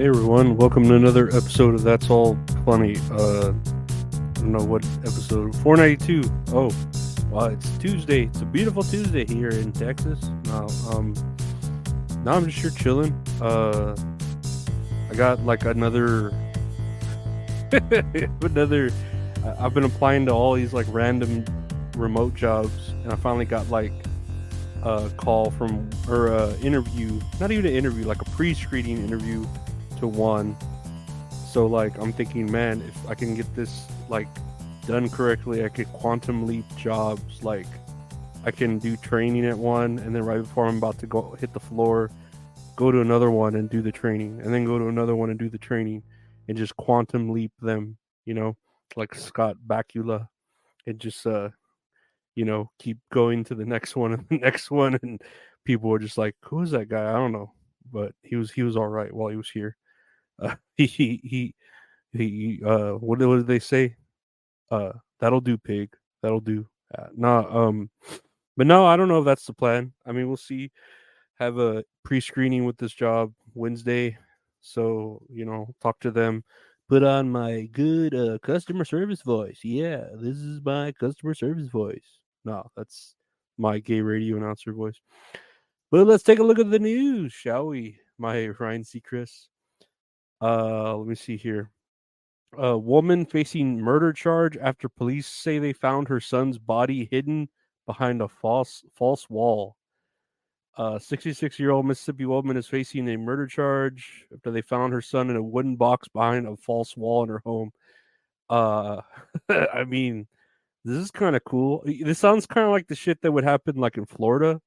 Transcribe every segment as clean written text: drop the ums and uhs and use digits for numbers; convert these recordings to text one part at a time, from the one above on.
Hey everyone, welcome to another episode of That's All Funny. I don't know what episode, 492. Oh, wow, it's Tuesday. It's a beautiful Tuesday here in Texas. Now I'm just here chilling. I got like another, another. I've been applying to all these like random remote jobs, and I finally got like a call from or interview, not even an interview, like a pre-screening interview to one. So like I'm thinking, man, if I can get this like done correctly, I could quantum leap jobs. Like I can do training at one, and then right before I'm about to go hit the floor, go to another one and do the training, and then go to another one and do the training, and just quantum leap them. You know, like Scott Bakula, and just keep going to the next one and the next one, and people were just like, "Who is that guy? I don't know," but he was all right while he was here. He what did they say? That'll do, pig. That'll do. Nah, but no, I don't know if that's the plan. I mean, we'll see. Have a pre-screening with this job Wednesday, so talk to them. Put on my good customer service voice. Yeah, this is my customer service voice. No, that's my gay radio announcer voice. But let's take a look at the news, shall we? My Ryan Seacrest. Let me see here. A woman facing murder charge after police say they found her son's body hidden behind a false wall. A 66-year-old Mississippi woman is facing a murder charge after they found her son in a wooden box behind a false wall in her home. Uh, I mean, this is kind of cool. This sounds kind of like the shit that would happen like in Florida,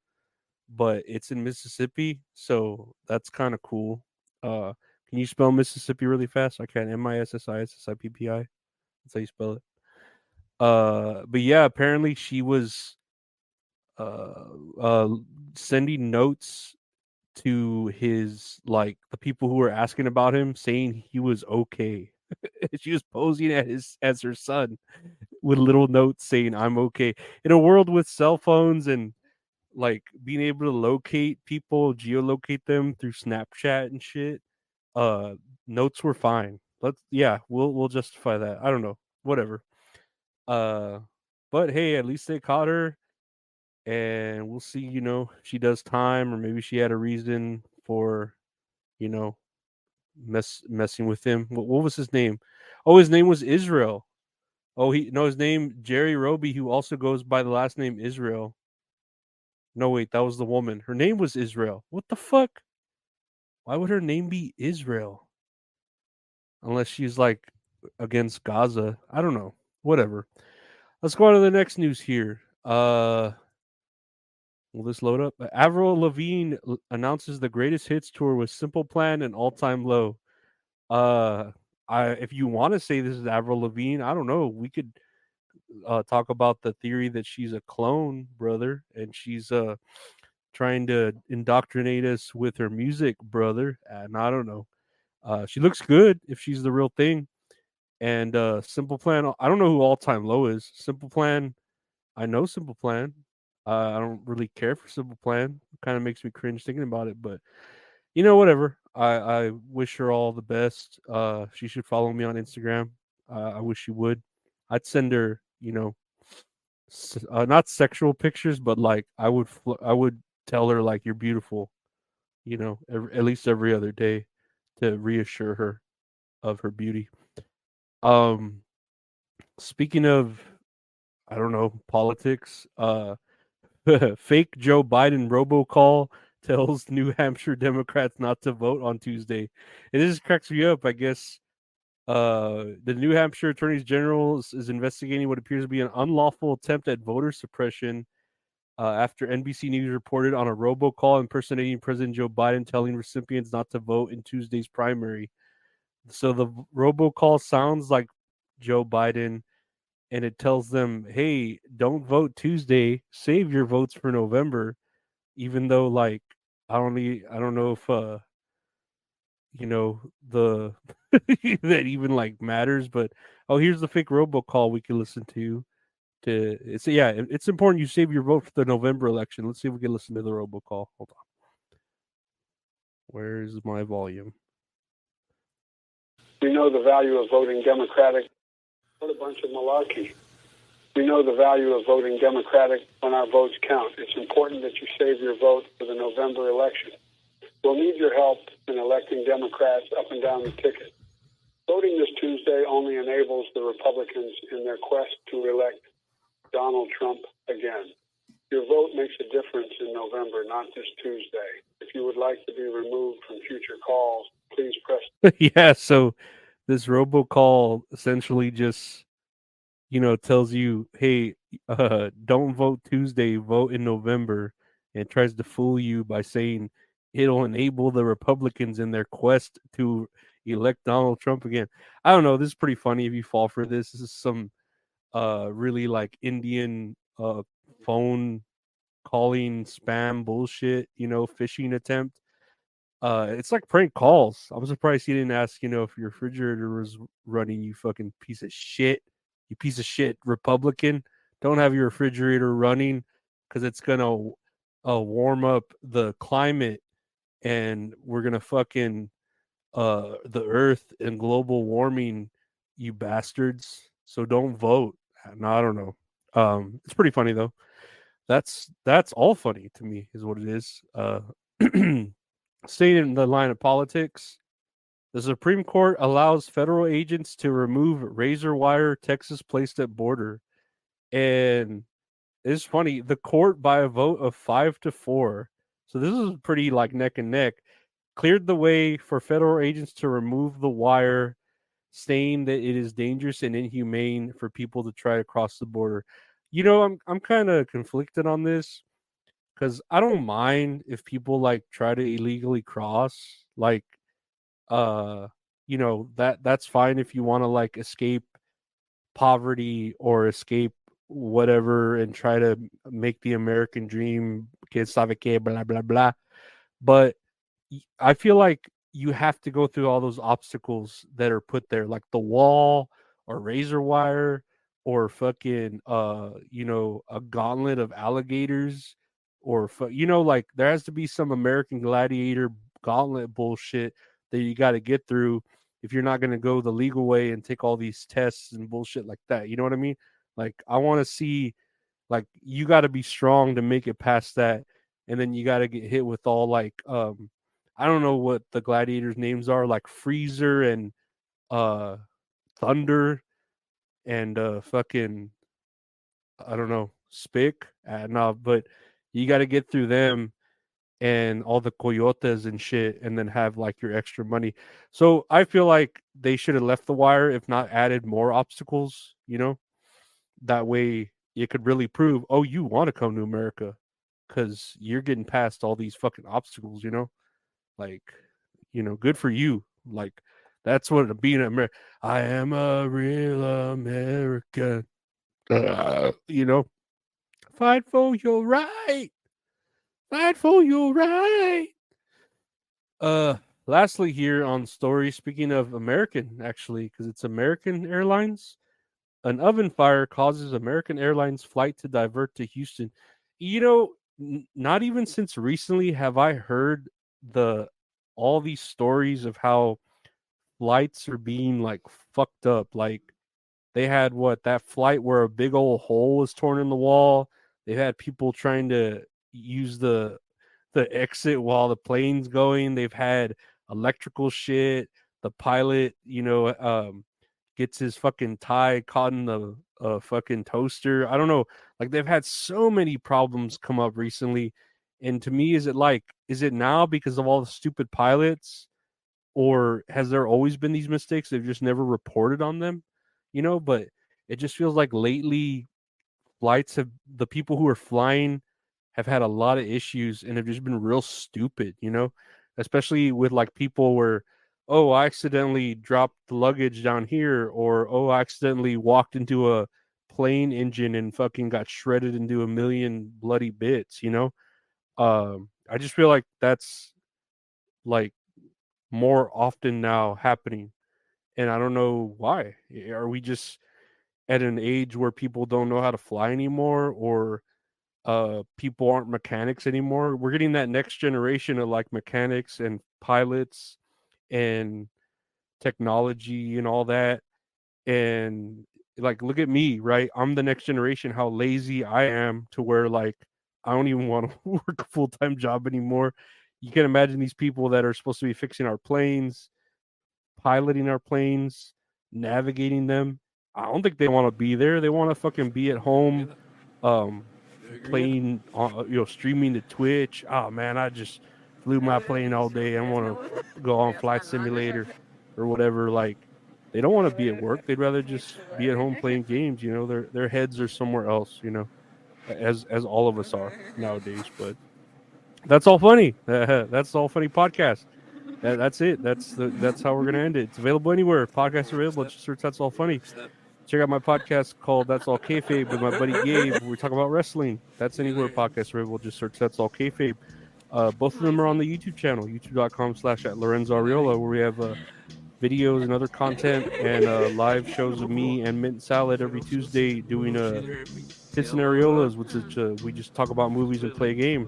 but it's in Mississippi, so that's kind of cool. Can you spell Mississippi really fast? I can. Mississippi. That's how you spell it. But yeah, apparently she was uh, uh, sending notes to his like the people who were asking about him, saying he was okay. She was posing as her son with little notes saying "I'm okay." In a world with cell phones and like being able to locate people, geolocate them through Snapchat and shit, uh, notes were fine. We'll justify that. I don't know, whatever. Uh, but hey, at least they caught her, and we'll see. If she does time, or maybe she had a reason for you know messing with him. What was his name? Oh, his name was Israel. Oh, his name Jerry Roby, who also goes by the last name Israel. No, wait, that was the woman. Her name was Israel. What the fuck? Why would her name be Israel? Unless she's like against Gaza. I don't know. Whatever. Let's go on to the next news here. Will this load up? Avril Lavigne announces the greatest hits tour with Simple Plan and All Time Low. Uh, if you want to say this is Avril Lavigne, I don't know. We could talk about the theory that she's a clone, brother, and she's trying to indoctrinate us with her music, brother. And I don't know. She looks good if she's the real thing. And Simple Plan, I don't know who All Time Low is. Simple Plan, I know Simple Plan. I don't really care for Simple Plan. It kind of makes me cringe thinking about it, but whatever. I wish her all the best. She should follow me on Instagram. I wish she would. I'd send her, not sexual pictures, but like I would tell her like you're beautiful. At least every other day to reassure her of her beauty. Um, Speaking of, I don't know, politics. Fake Joe Biden robocall tells New Hampshire Democrats not to vote on Tuesday. It just cracks me up. I guess the New Hampshire Attorney General is investigating what appears to be an unlawful attempt at voter suppression after NBC News reported on a robocall impersonating President Joe Biden telling recipients not to vote in Tuesday's primary. So the robocall sounds like Joe Biden, and it tells them, "Hey, don't vote Tuesday. Save your votes for November." Even though, like, I don't know if the that even like matters. But oh, here's the fake robocall we can listen to. It's important you save your vote for the November election. Let's see if we can listen to the robocall. Hold on. Where's my volume? We know the value of voting Democratic. What a bunch of malarkey. We know the value of voting Democratic when our votes count. It's important that you save your vote for the November election. We'll need your help in electing Democrats up and down the ticket. Voting this Tuesday only enables the Republicans in their quest to elect Donald Trump again. Your vote makes a difference in November, not this Tuesday. If you would like to be removed from future calls, please press. Yeah, so this robocall essentially just, tells you, hey, don't vote Tuesday, vote in November, and tries to fool you by saying it'll enable the Republicans in their quest to elect Donald Trump again. I don't know. This is pretty funny if you fall for this. This is some really like Indian phone calling spam bullshit, phishing attempt. It's like prank calls. I'm surprised he didn't ask, if your refrigerator was running, you fucking piece of shit. You piece of shit Republican. Don't have your refrigerator running because it's gonna warm up the climate and we're gonna fucking the earth and global warming, you bastards. So don't vote. No, I don't know. It's pretty funny though. That's all funny to me, is what it is. Staying in the line of politics, the Supreme Court allows federal agents to remove razor wire Texas placed at border. And it's funny, the court, by a vote of 5-4, so this is pretty like neck and neck, cleared the way for federal agents to remove the wire, saying that it is dangerous and inhumane for people to try to cross the border. I'm kind of conflicted on this because I don't mind if people like try to illegally cross, like that's fine if you want to like escape poverty or escape whatever and try to make the American dream, que sabe que, blah blah blah. But I feel like you have to go through all those obstacles that are put there, like the wall or razor wire or fucking a gauntlet of alligators or like there has to be some American Gladiator gauntlet bullshit that you got to get through if you're not going to go the legal way and take all these tests and bullshit like that. You know what I mean? Like I want to see, like, you got to be strong to make it past that, and then you got to get hit with all like I don't know what the gladiators names are, like Freezer and uh Thunder and fucking, I don't know, Spick. No, but you got to get through them and all the coyotes and shit, and then have like your extra money. So I feel like they should have left the wire, if not added more obstacles. That way it could really prove, oh, you want to come to America because you're getting past all these fucking obstacles. Like, good for you. Like, that's what being an American. I am a real American. Fight for your right. Fight for your right. Uh, Lastly, here on story, speaking of American, actually, because it's American Airlines, an oven fire causes American Airlines flight to divert to Houston. Not even since recently have I heard the all these stories of how flights are being like fucked up. Like they had that flight where a big old hole was torn in the wall. They've had people trying to use the exit while the plane's going. They've had electrical shit. The pilot, gets his fucking tie caught in the fucking toaster. I don't know. Like they've had so many problems come up recently. And to me, is it now because of all the stupid pilots? Or has there always been these mistakes? They've just never reported on them, but it just feels like lately the people who are flying have had a lot of issues and have just been real stupid, especially with like people where, oh, I accidentally dropped the luggage down here, or oh, I accidentally walked into a plane engine and fucking got shredded into a million bloody bits. I just feel like that's like more often now happening, and I don't know why. Are we just at an age where people don't know how to fly anymore, or people aren't mechanics anymore? We're getting that next generation of like mechanics and pilots and technology and all that. And like, look at me, right? I'm the next generation. How lazy I am to where like I don't even want to work a full time job anymore. You can imagine these people that are supposed to be fixing our planes, piloting our planes, navigating them. I don't think they want to be there. They want to fucking be at home, um, playing on, streaming to Twitch. Oh man, I just flew my plane all day. I want to go on Flight Simulator or whatever. Like, they don't want to be at work. They'd rather just be at home playing games. Their heads are somewhere else. As all of us are nowadays. But that's all funny. That's all funny podcast. That's it. That's how we're gonna end it. It's available anywhere. Podcasts are available. Just search That's All Funny. Check out my podcast called That's All Kayfabe with my buddy Gabe. We talk about wrestling. That's anywhere podcasts are available. Just search That's All Kayfabe. Both of them are on the YouTube channel, youtube.com/@LorenzoAriola, where we have videos and other content and live shows of me and Mint Salad every Tuesday doing Hits and Areolas, which is we just talk about movies and play a game.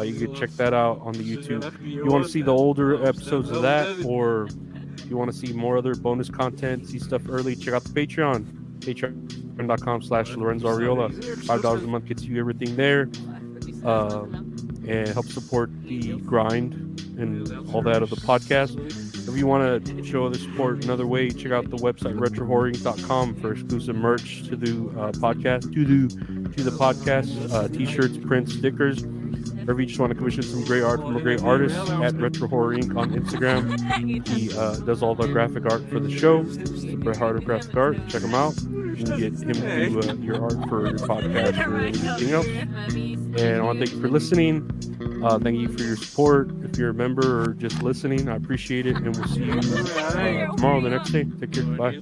You can check that out on the YouTube. You want to see the older episodes of that, or if you want to see more other bonus content, see stuff early, check out the Patreon. Patreon.com/LorenzoAriola. $5 a month gets you everything there. And help support the grind and all that of the podcast. If you want to show the support another way, check out the website retrohorrorinc.com for exclusive merch to the podcast, to the podcast, t-shirts, prints, stickers. Or if you just want to commission some great art from a great artist, at Retro Horror Inc. on Instagram. He does all the graphic art for the show. It's a Bret Hart of graphic art. Check him out. You can get him to do your art for your podcast or anything else. And I want to thank you for listening. Thank you for your support. If you're a member or just listening, I appreciate it. And we'll see you tomorrow, the next day. Take care. Bye.